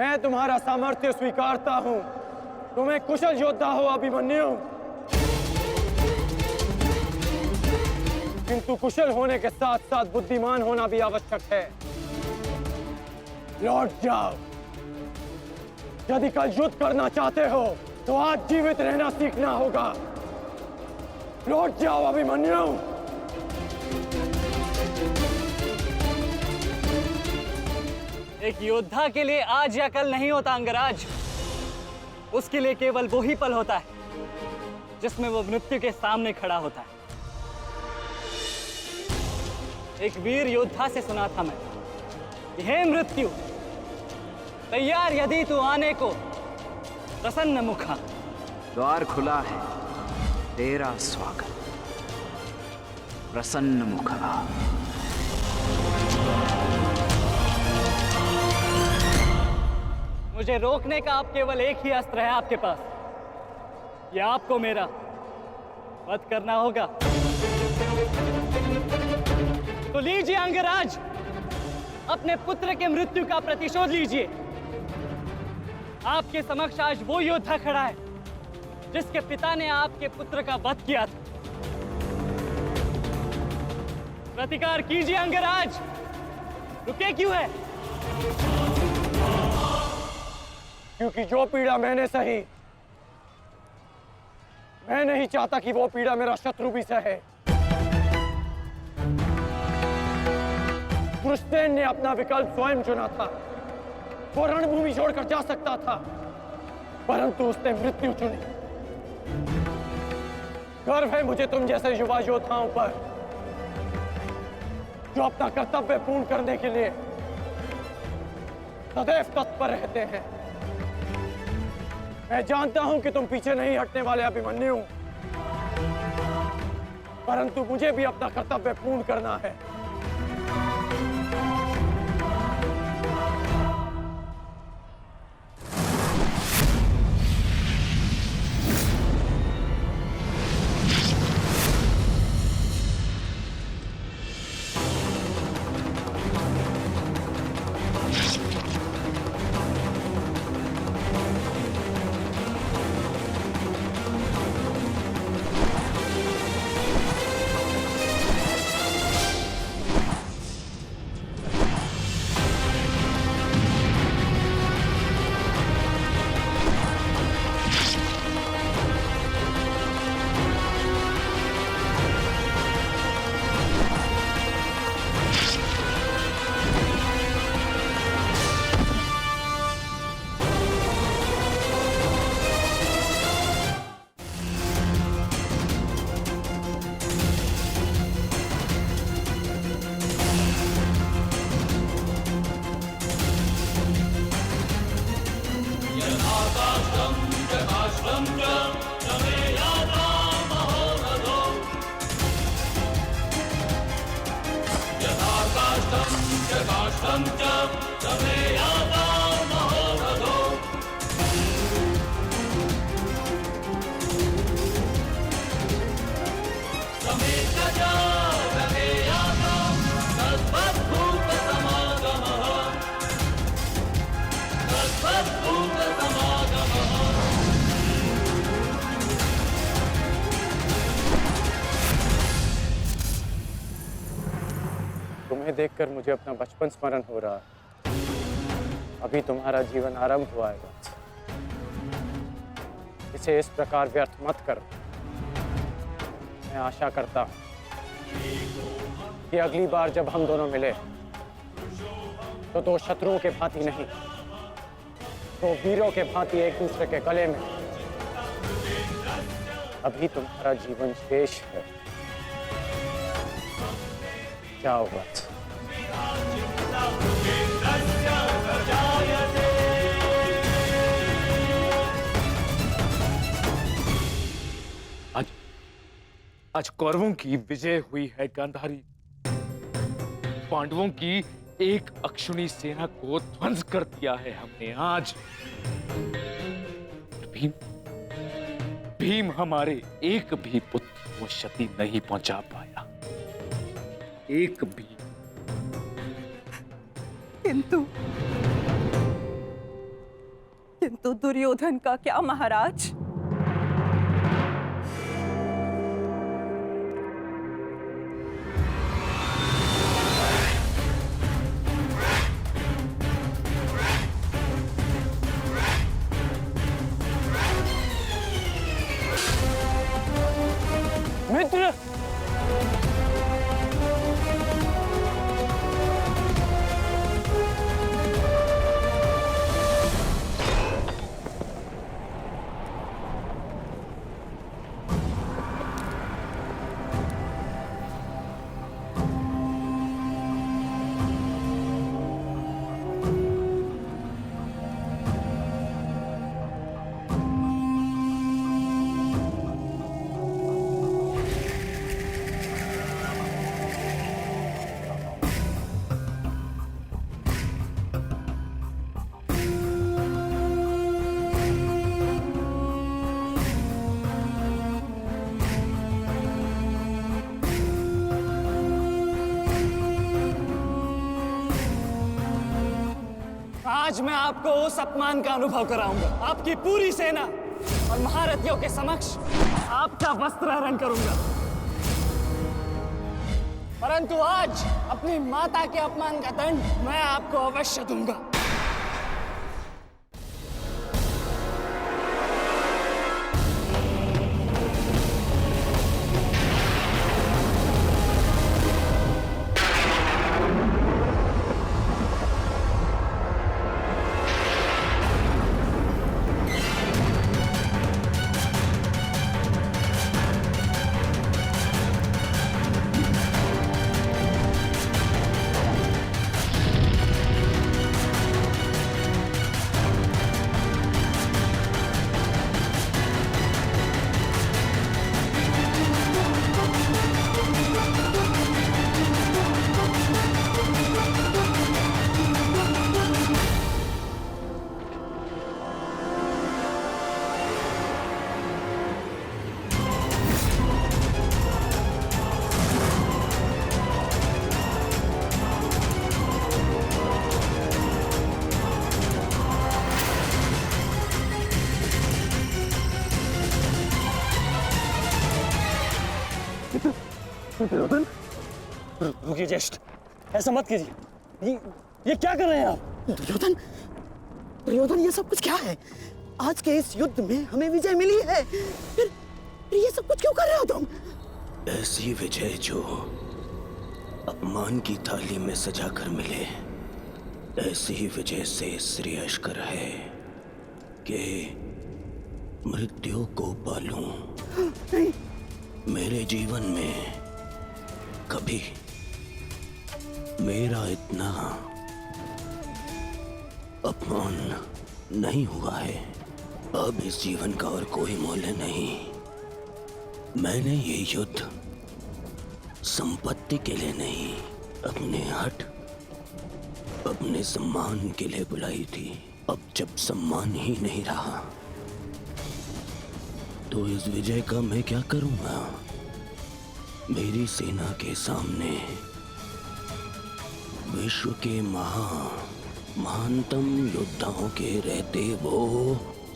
मैं तुम्हारा सामर्थ्य स्वीकारता हूं। तुम एक कुशल योद्धा हो अभिमन्यु, किंतु कुशल होने के साथ साथ बुद्धिमान होना भी आवश्यक है। लौट जाओ। यदि कल युद्ध करना चाहते हो तो आज जीवित रहना सीखना होगा। लौट जाओ अभिमन्यु। एक योद्धा के लिए आज या कल नहीं होता अंगराज। उसके लिए केवल वो ही पल होता है जिसमें वो मृत्यु के सामने खड़ा होता है। एक वीर योद्धा से सुना था मैं, हे मृत्यु, तैयार यदि तू आने को, प्रसन्न मुखा। द्वार खुला है, तेरा स्वागत, प्रसन्न मुखा। मुझे रोकने का अब केवल एक ही अस्त्र है आपके पास। यह आपको मेरा वध करना होगा। तो लीजिए अंगराज, अपने पुत्र के मृत्यु का प्रतिशोध लीजिए। आपके समक्ष आज वो योद्धा खड़ा है जिसके पिता ने आपके पुत्र का वध किया था। प्रतिकार कीजिए अंगराज, रुके क्यों है? क्योंकि जो पीड़ा मैंने सही, मैं नहीं चाहता कि वो पीड़ा मेरा शत्रु भी सहे। कृष्ण ने अपना विकल्प स्वयं चुना था। वो रणभूमि छोड़कर जा सकता था, परंतु उसने मृत्यु चुनी। गर्व है मुझे तुम जैसे युवा योद्धाओं पर, जो अपना कर्तव्य पूर्ण करने के लिए सदैव तत्पर रहते हैं। मैं जानता हूं कि तुम पीछे नहीं हटने वाले अभिमन्यु, परंतु मुझे भी अपना कर्तव्य पूर्ण करना है। तुम्हें देखकर मुझे अपना बचपन स्मरण हो रहा है। अभी तुम्हारा जीवन आरंभ हुआ है, इसे इस प्रकार व्यर्थ मत करो। मैं आशा करता हूं कि अगली बार जब हम दोनों मिले तो दो शत्रुओं के भांति नहीं, दो वीरों के भांति एक दूसरे के गले में। अभी तुम्हारा जीवन शेष है। जाओ बस। आज कौरवों की विजय हुई है गांधारी। पांडवों की एक अक्षुणी सेना को ध्वंस कर दिया है हमने आज। भीम हमारे एक भी पुत्र को क्षति नहीं पहुंचा पाया, एक भी। तो दुर्योधन का क्या महाराज? मित्र, आज मैं आपको उस अपमान का अनुभव कराऊंगा। आपकी पूरी सेना और महारथियों के समक्ष आपका वस्त्र हरण करूंगा। परंतु आज अपनी माता के अपमान का दंड मैं आपको अवश्य दूंगा। दुर्योधन, रुकिए ज्येष्ठ, ऐसा मत कीजिए। ये क्या कर रहे हैं आप? दुर्योधन, दुर्योधन, ये सब कुछ क्या है? आज के इस युद्ध में हमें विजय मिली है, फिर ये सब कुछ क्यों कर रहे हो तुम? ऐसी विजय जो अपमान की थाली में सजा कर मिले, ऐसी ही विजय से श्रेयस्कर है कि मृत्यु को पालूं। नहीं। मेरे जीवन में कभी मेरा इतना अपमान नहीं हुआ है। अब इस जीवन का और कोई मूल्य नहीं। मैंने ये युद्ध संपत्ति के लिए नहीं, अपने हट, अपने सम्मान के लिए बुलाई थी। अब जब सम्मान ही नहीं रहा तो इस विजय का मैं क्या करूंगा? मेरी सेना के सामने विश्व के महानतम योद्धाओं के रहते वो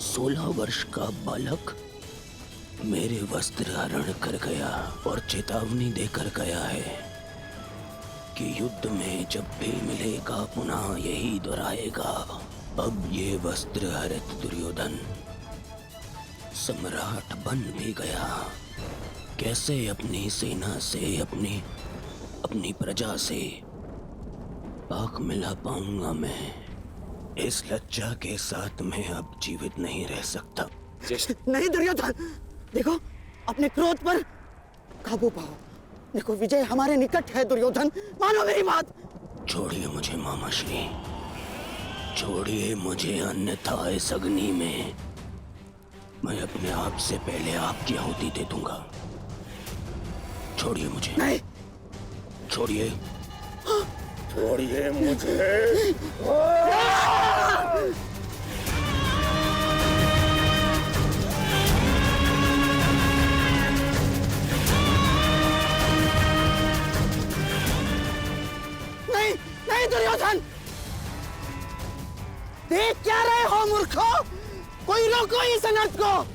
16 वर्ष का बालक मेरे वस्त्र हरण कर गया और चेतावनी देकर गया है कि युद्ध में जब भी मिलेगा पुनः यही दोहराएगा। अब ये वस्त्र हरित दुर्योधन सम्राट बन भी गया। कैसे अपनी सेना से, अपनी प्रजा से पाक मिला पाऊंगा मैं? इस लज्जा के साथ मैं अब जीवित नहीं रह सकता। नहीं दुर्योधन, देखो अपने क्रोध पर काबू पाओ। देखो विजय हमारे निकट है दुर्योधन, मानो मेरी बात। छोड़िए मुझे मामाश्री, छोड़िए मुझे, अन्यथा इस अग्नि में मैं अपने आप से पहले आपकी आहुति दे दूंगा। छोड़िए मुझे। नहीं। छोड़िए, छोड़िए मुझे। नहीं, नहीं दुर्योधन, देख क्या रहे हो मूर्खों? कोई रोको इस अनर्थ को।